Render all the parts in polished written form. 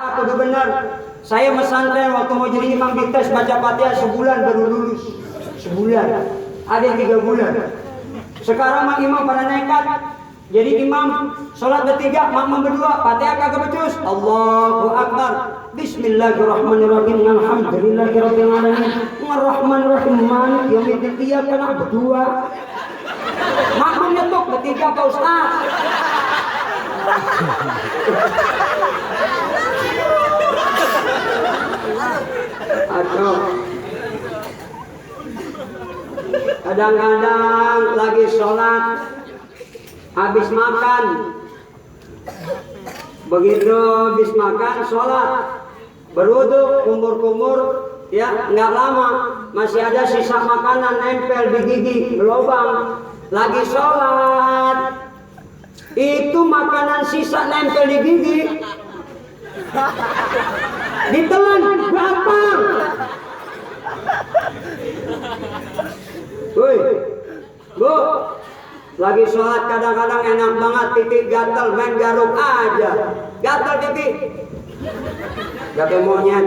Apa benar? Saya pesantren waktu mau jadi imam dites baca Fatihah sebulan baru lulus. Sebulan. Ada yang 3 bulan. Sekarang mah imam pada nekat. Jadi imam sholat bertiga, makmum berdua, Fatihah kagak becus. Allahu Akbar. Bismillahirrahmanirrahim. Alhamdulillahirabbil alamin. Arrahmanirrahim. Maliki yaumiddin. Iyyaka na'budu wa makmum nyetuk bertiga Pak Ustaz. Aduh. Kadang-kadang lagi sholat habis makan, begitu habis makan sholat berwudu kumur-kumur ya, nggak lama masih ada sisa makanan nempel di gigi lubang. Lagi sholat itu makanan sisa nempel di gigi ditelan berapa? Woi, Bu, lagi sholat kadang-kadang enak banget titik gatal, main garuk aja, gatal titik, gatal monyet,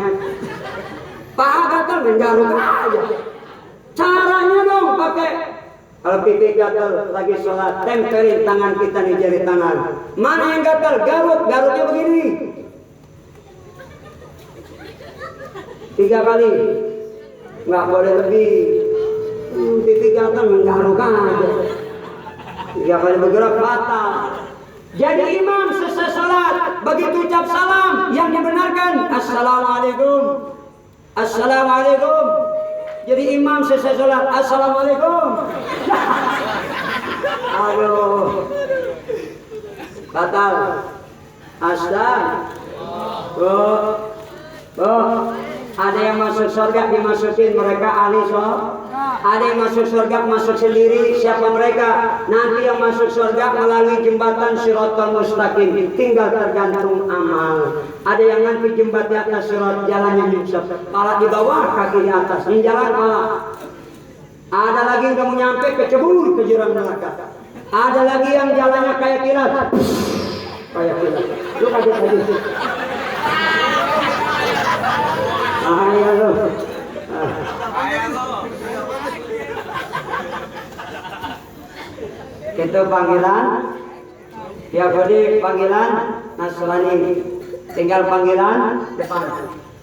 paha gatal main garuk aja. Caranya dong pakai, kalau titik gatal lagi sholat tempelin tangan kita di jari tangan. Mana yang gatal? Garuknya begini 3 kali, nggak boleh lebih. Titik gatal main garuk aja. 3 kali bergerak batal. Jadi imam selesai sholat begitu ucap salam yang dibenarkan assalamualaikum, assalamualaikum. Jadi imam selesai sholat assalamualaikum. Aduh, batal. Ada yang masuk surga dimasukin, mereka ahli sholat. Ada yang masuk surga masuk sendiri, siapa mereka? Nanti yang masuk surga melalui jembatan Shiratal Mustaqim, tinggal tergantung amal. Ada yang nanti jembatan di atas sirat, jalannya nyungsep, kepala di bawah, kaki di atas, ini jalan kepala. Ada lagi yang kamu nyampe kecebur ke jurang neraka. Ada lagi yang jalannya kayak kilat, kayak kilat. Lu kaget. Ayo lu. Itu panggilan, ya bodi panggilan Nasrani, tinggal panggilan depan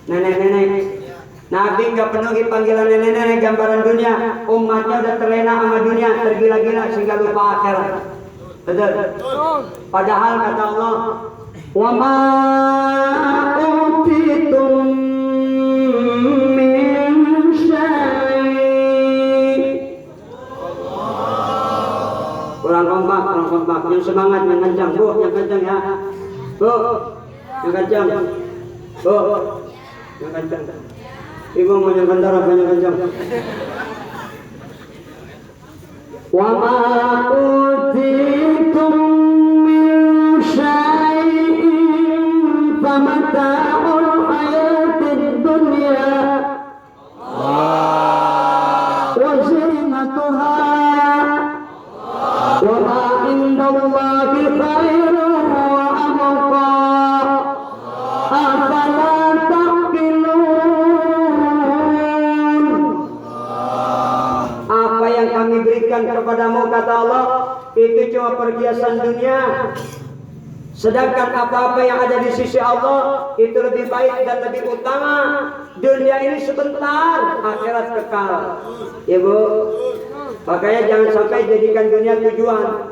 nenek-nenek. Nabi nggak penuhi panggilan nenek-nenek gambaran dunia, umatnya udah terlena sama dunia, tergila-gila sehingga lupa akhirat. Betul. Padahal kata Allah, wa ma utitum min syai'. Kurang kompak, yang semangat, yang kencang, Bu, yang kencang ya, Bu, yang kencang, Bu, yang kencang. Ibu mau yang kencang, yang kencang. Wa ma utitum min syai'in famata'ul hayatid dunya wa zinatuha wa ma indallahi khairun wa abqa afala taqilun. Apa yang kami berikan kepadamu kata Allah itu cuma perhiasan dunia, sedangkan apa-apa yang ada di sisi Allah itu lebih baik dan lebih utama. Dunia ini sebentar, akhirat kekal. Ibu, makanya jangan sampai jadikan dunia tujuan,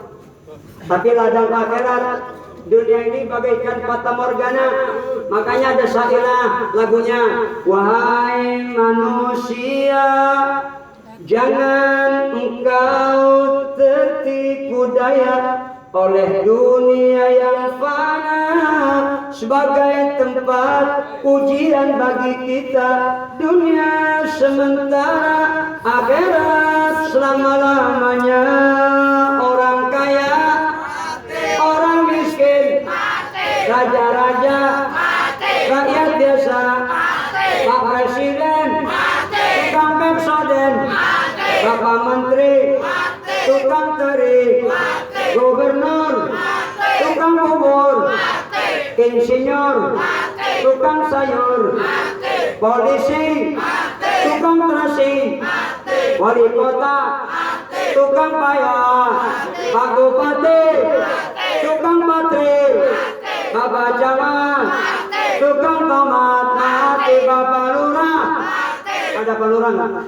tapi ladang akhirat. Dunia ini bagaikan fata morgana. Makanya ada syailah lagunya, wahai manusia, jangan engkau tertipu daya oleh dunia yang fana sebagai tempat ujian bagi kita. Dunia sementara, akhirat selama-lamanya. Orang kaya, orang miskin, raja-raja, rakyat biasa, Pak Presiden, tukang Pepsoden, Bapak Menteri, tukang teri, gubernur, tukang bubur, insinyur, tukang sayur, polisi, tukang terasi, wali kota, tukang payah, Pak Bupati, tukang bateri, Bapak Camat, tukang tomat, mati Bapak Lurah. Ada Pak Lurah nggak?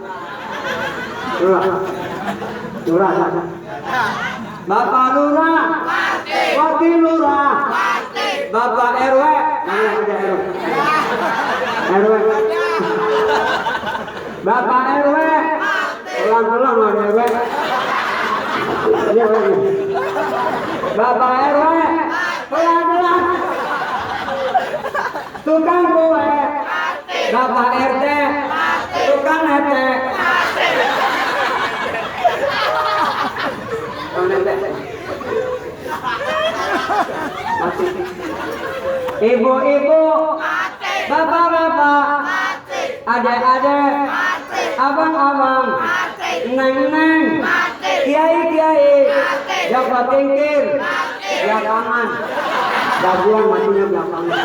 Lurah. Bapak Lurah, Wakil Lurah, Bapak RW, ada RW. Bapak RW, ulang-ulang ada RW. Bapak RW, pelan-pelan. Tukang kue, Bapak RT, tukang RT. Ibu-ibu, bapak-bapak, adek-adek, abang-abang, neng-neng, kiai-kiai, jabat tingkir, belakangan, jagoan matinya belakangan,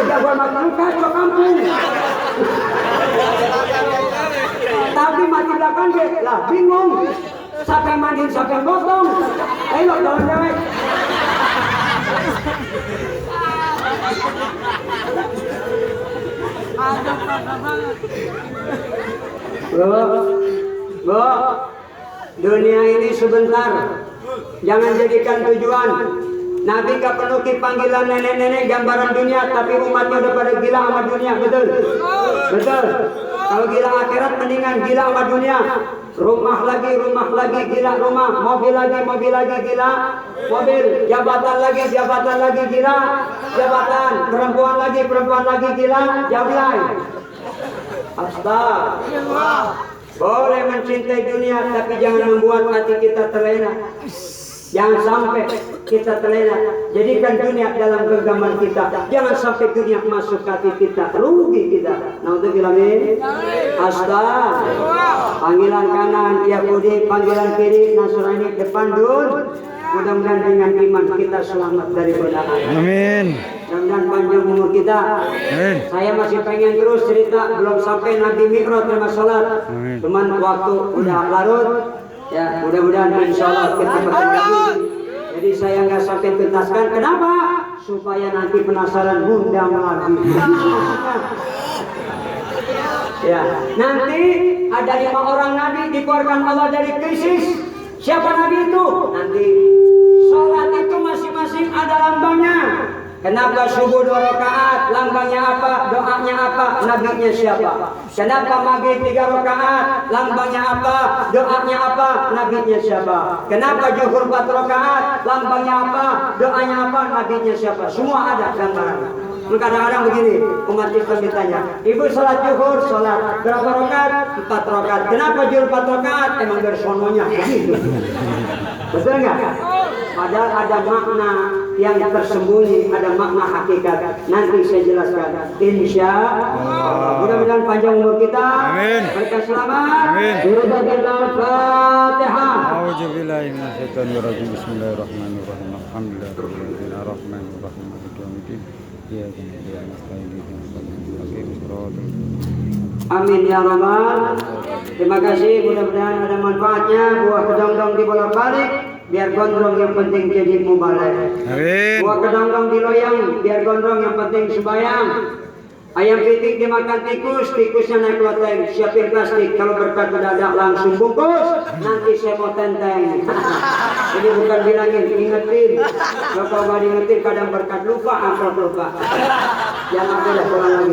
jagoan matinya kacau kampung. Tapi mati belakang deh, lah bingung. Siapa yang mandi, siapa yang gotong. Ayo jalan cewek. Bu, dunia ini sebentar. Jangan jadikan tujuan. Nabi gak perlu panggilan nenek-nenek gambaran dunia, tapi umatnya udah pada gila sama dunia, betul? Betul. Kalau gila akhirat mendingan gila sama dunia. Rumah lagi gila rumah, mobil lagi gila mobil, jabatan lagi gila jabatan, perempuan lagi gila jablay. Astagfirullah. Boleh mencintai dunia, tapi jangan membuat hati kita terlena. Jangan sampai kita terlena. Jadikan dunia dalam genggaman kita. Jangan sampai dunia masuk hati kita. Rugi kita. Naudzubillah min. Astagfirullah. Panggilan kanan Yahudi, panggilan kiri Nasrani, depan dun. Mudah-mudahan dengan iman kita selamat dari godaan. Amin. Mudah-mudahan panjang umur kita. Amin. Saya masih pengen terus cerita, belum sampai Nabi Mi'raj terima salat. Cuman waktu udah larut. Ya, mudah-mudahan insyaallah kita bertemu lagi. Jadi saya nggak sampai tuntaskan. Kenapa? Supaya nanti penasaran ngundang lagi. Ya, nanti ada 5 orang nabi dikeluarkan Allah dari krisis. Siapa nabi itu? Nanti sholat itu masing-masing ada lambangnya. Kenapa subuh 2 rakaat? Lambangnya apa? Doanya apa? Nabinya siapa? Kenapa maghrib 3 rakaat? Lambangnya apa? Doanya apa? Nabinya siapa? Kenapa zuhur 4 rakaat? Lambangnya apa? Doanya apa? Nabinya siapa? Semua ada gambarannya. Kadang-kadang begini, umat Islam ditanya, ibu sholat zuhur, sholat berapa rakaat? 4 rakaat. Kenapa zuhur 4 rakaat? Emang dari sononya. Betul nggak? Padahal ada makna yang tersembunyi, ada makna hakikat. Nanti saya jelaskan. Insya Allah. Mudah-mudahan panjang umur kita. Amin. Berkah selamat. Amin. Al-Fatihah. A'udzubillahi minasyaitonir rajim. Bismillahirrahmanirrahim. Alhamdulillahirabbil alamin. Maliki yaumiddin. Amin ya rabbal. Terima kasih, mudah-mudahan ada manfaatnya. Buah kedong-dong dibolak-balik, biar gondrong yang penting jadi mubalek. Amin. Buah kedong-dong diloyang, biar gondrong yang penting sembayang. Ayam pitik dimakan tikus, tikusnya naik loteng. Siapin plastik, kalau berkat mendadak langsung bungkus. Nanti saya mau tenteng. Ini bukan bilangin, ingetin. Kalau nggak diingetin kadang berkat lupa, amplop lupa. Jangan ada pulang lagi.